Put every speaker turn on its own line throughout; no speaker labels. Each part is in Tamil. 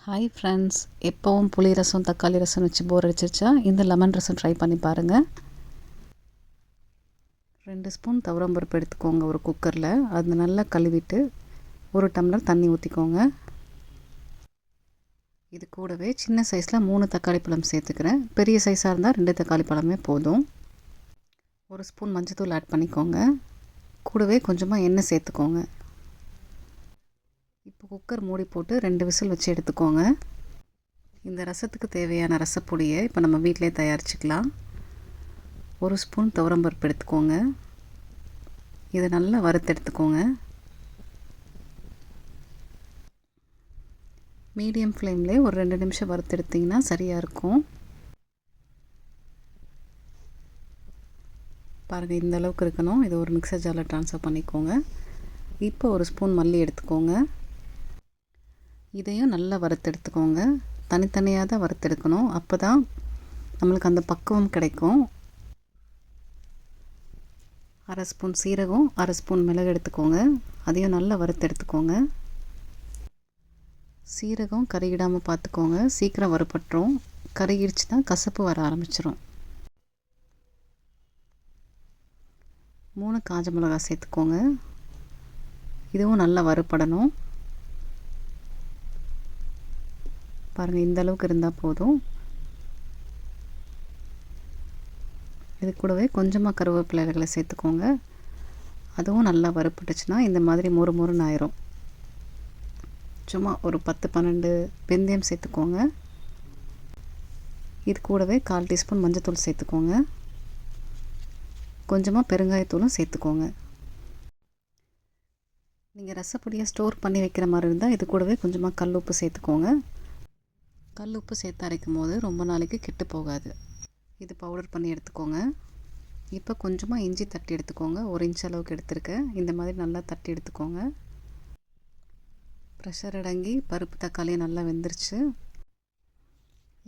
ஹாய் ஃப்ரெண்ட்ஸ், எப்போவும் புளி ரசம் தக்காளி ரசம் வச்சு போர் அடிச்சிருச்சா இந்த லெமன் ரசம் ட்ரை பண்ணி பாருங்கள். 2 ஸ்பூன் துவரம்பருப்பு எடுத்துக்கோங்க ஒரு குக்கரில். அது நல்லா கழுவிட்டு 1 டம்ளர் தண்ணி ஊற்றிக்கோங்க. இது கூடவே சின்ன சைஸில் 3 தக்காளி பழம் சேர்த்துக்கிறேன். பெரிய சைஸாக இருந்தால் 2 தக்காளி பழமே போதும். 1 ஸ்பூன் மஞ்சத்தூள் ஆட் பண்ணிக்கோங்க. கூடவே கொஞ்சமாக எண்ணெய் சேர்த்துக்கோங்க. இப்போ குக்கர் மூடி போட்டு 2 விசில் வச்சு எடுத்துக்கோங்க. இந்த ரசத்துக்கு தேவையான ரசப்பொடியை இப்போ நம்ம வீட்டிலே தயாரிச்சுக்கலாம். 1 ஸ்பூன் துவரம்பருப்பு எடுத்துக்கோங்க. இதை நல்லா வறுத்தெடுத்துக்கோங்க. மீடியம் ஃப்ளேம்லேயே ஒரு 2 நிமிஷம் வறுத்தெடுத்திங்கன்னா சரியாக இருக்கும். பாருங்கள், இந்த அளவுக்கு இருக்கணும். இதை ஒரு மிக்சர் ஜாரில் ட்ரான்ஸ்ஃபர் பண்ணிக்கோங்க. இப்போ 1 ஸ்பூன் மல்லி எடுத்துக்கோங்க. இதையும் நல்லா வறுத்தெடுத்துக்கோங்க. தனித்தனியாக தான் வறுத்தெடுக்கணும், அப்போ தான் நம்மளுக்கு அந்த பக்குவம் கிடைக்கும். 1/2 ஸ்பூன் சீரகம், 1/2 ஸ்பூன் மிளகு எடுத்துக்கோங்க. அதையும் நல்லா வறுத்தெடுத்துக்கோங்க. சீரகம் கருகிடாமல் பார்த்துக்கோங்க, சீக்கிரம் வறுபட்டுரும். கருகிடுச்சுன்னா கசப்பு வர ஆரம்பிச்சிடும். 3 காஞ்ச மிளகாய் சேர்த்துக்கோங்க. இதுவும் நல்லா வறுபடணும். பாருங்கள், இந்த அளவுக்கு இருந்தால் போதும். இது கூடவே கொஞ்சமாக கருவேப்பிலை இலைகளை சேர்த்துக்கோங்க. அதுவும் நல்லா வறுப்பட்டுச்சுன்னா இந்த மாதிரி மொறுமொறுன்னு ஆயிரும். சும்மா ஒரு 10-12 வெந்தயம் சேர்த்துக்கோங்க. இது கூடவே 1/4 டீஸ்பூன் மஞ்சத்தூள் சேர்த்துக்கோங்க. கொஞ்சமாக பெருங்காயத்தூளும் சேர்த்துக்கோங்க. நீங்கள் ரசப்பொடியை ஸ்டோர் பண்ணி வைக்கிற மாதிரி இருந்தால் இது கூடவே கொஞ்சமாக கல் உப்பு சேர்த்துக்கோங்க. கல் உப்பு சேர்த்து அரைக்கும் போது ரொம்ப நாளைக்கு கெட்டு போகாது. இது பவுடர் பண்ணி எடுத்துக்கோங்க. இப்போ கொஞ்சமாக இஞ்சி தட்டி எடுத்துக்கோங்க. 1 இன்ச் அளவுக்கு எடுத்துருக்கேன். இந்த மாதிரி நல்லா தட்டி எடுத்துக்கோங்க. ப்ரெஷர் அடங்கி பருப்பு தக்காளி நல்லா வெந்துருச்சு.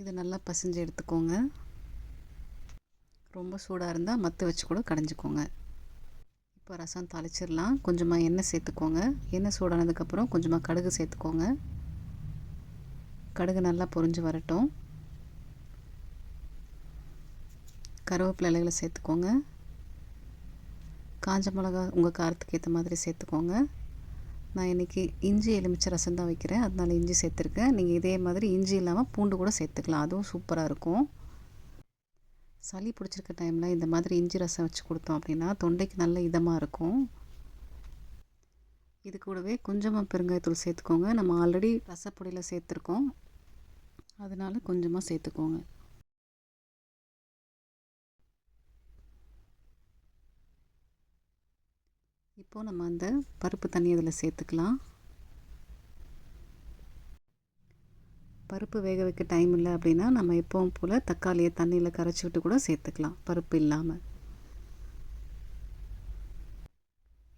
இது நல்லா பசைஞ்சு எடுத்துக்கோங்க. ரொம்ப சூடாக இருந்தால் மத்து வச்சு கூட கடைஞ்சிக்கோங்க. இப்போ ரசம் தாளிச்சிடலாம். கொஞ்சமாக எண்ணெய் சேர்த்துக்கோங்க. எண்ணெய் சூடானதுக்கப்புறம் கொஞ்சமாக கடுகு சேர்த்துக்கோங்க. கடுகு நல்லா பொரிஞ்சு வரட்டும். கருவேப்பிலை இலைகளை சேர்த்துக்கோங்க. காஞ்ச மிளகா உங்கள் காரத்துக்கு ஏற்ற மாதிரி சேர்த்துக்கோங்க. நான் இன்றைக்கி இஞ்சி எலுமிச்சை ரசம் தான் வைக்கிறேன், அதனால் இஞ்சி சேர்த்துருக்கேன். நீங்கள் இதே மாதிரி இஞ்சி இல்லாமல் பூண்டு கூட சேர்த்துக்கலாம், அதுவும் சூப்பராக இருக்கும். சளி பிடிச்சிருக்க டைமில் இந்த மாதிரி இஞ்சி ரசம் வச்சு கொடுத்தோம் அப்படின்னா தொண்டைக்கு நல்ல இதமாக இருக்கும். இது கூடவே கொஞ்சமாக பெருங்காயத்தூள் சேர்த்துக்கோங்க. நம்ம ஆல்ரெடி ரசப்பொடியில் சேர்த்துருக்கோம், அதனால் கொஞ்சமாக சேர்த்துக்கோங்க. இப்போது நம்ம அந்த பருப்பு தண்ணி அதில் சேர்த்துக்கலாம். பருப்பு வேக வைக்க டைம் இல்லை அப்படின்னா நம்ம எப்பவும் போல் தக்காளியை தண்ணியில் கரைச்சி விட்டு கூட சேர்த்துக்கலாம், பருப்பு இல்லாமல்.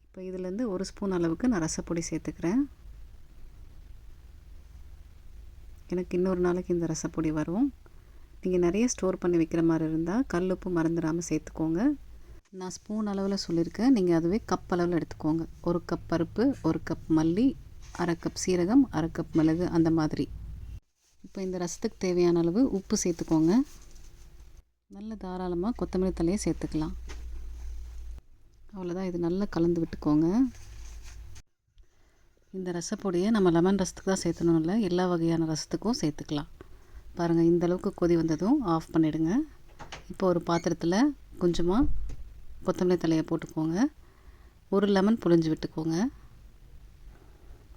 இப்போ இதிலேருந்து 1 ஸ்பூன் அளவுக்கு நான் ரசப்பொடி சேர்த்துக்கிறேன். எனக்கு இன்னொரு நாளைக்கு இந்த ரசப்பொடி வரும். நீங்கள் நிறைய ஸ்டோர் பண்ணி வைக்கிற மாதிரி இருந்தால் கல் உப்பு மறந்துடாமல் சேர்த்துக்கோங்க. நான் ஸ்பூன் அளவில் சொல்லியிருக்கேன், நீங்கள் அதுவே கப் அளவில் எடுத்துக்கோங்க. 1 கப் பருப்பு, 1 கப் மல்லி, 1/2 கப் சீரகம், 1/2 கப் மிளகு, அந்த மாதிரி. இப்போ இந்த ரசத்துக்கு தேவையான அளவு உப்பு சேர்த்துக்கோங்க. நல்ல தாராளமாக கொத்தமல்லி தழையை சேர்த்துக்கலாம். அவ்வளோதான், இது நல்லா கலந்து விட்டுக்கோங்க. இந்த ரசப்பொடியை நம்ம லெமன் ரசத்துக்கு தான் சேர்த்தணும் இல்லை, எல்லா வகையான ரசத்துக்கும் சேர்த்துக்கலாம். பாருங்கள், இந்த அளவுக்கு கொதி வந்ததும் ஆஃப் பண்ணிவிடுங்க. இப்போ ஒரு பாத்திரத்தில் கொஞ்சமாக கொத்தமல்லி தழையை போட்டுக்கோங்க. 1 லெமன் புழிஞ்சு விட்டுக்கோங்க.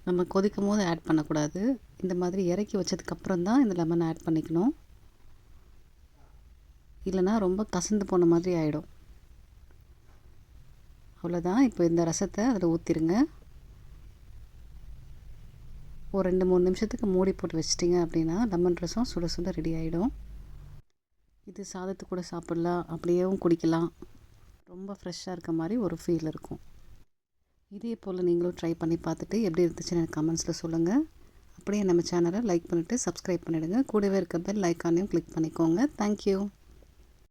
நம்ம கொதிக்கும் போது ஆட் பண்ணக்கூடாது, இந்த மாதிரி இறக்கி வச்சதுக்கப்புறம் தான் இந்த லெமன் ஆட் பண்ணிக்கணும். இல்லைனா ரொம்ப கசந்து போன மாதிரி ஆகிடும். அவ்வளோதான், இப்போ இந்த ரசத்தை அதில் ஊற்றிடுங்க. ஒரு 2-3 நிமிஷத்துக்கு மூடி போட்டு வச்சிட்டிங்க அப்படின்னா லெமன் ரசம் சுட சுட ரெடி ஆகிடும். இது சாதத்து கூட சாப்பிட்லாம், அப்படியேவும் குடிக்கலாம். ரொம்ப ஃப்ரெஷ்ஷாக இருக்க மாதிரி ஒரு ஃபீல் இருக்கும். இதே போல் நீங்களும் ட்ரை பண்ணி பார்த்துட்டு எப்படி இருந்துச்சுன்னு எனக்கு கமெண்ட்ஸில் சொல்லுங்கள். அப்படியே நம்ம சேனலை லைக் பண்ணிவிட்டு சப்ஸ்கிரைப் பண்ணிவிடுங்க. கூடவே இருக்க பெல் ஐக்கானையும் கிளிக் பண்ணிக்கோங்க. தேங்க்யூ.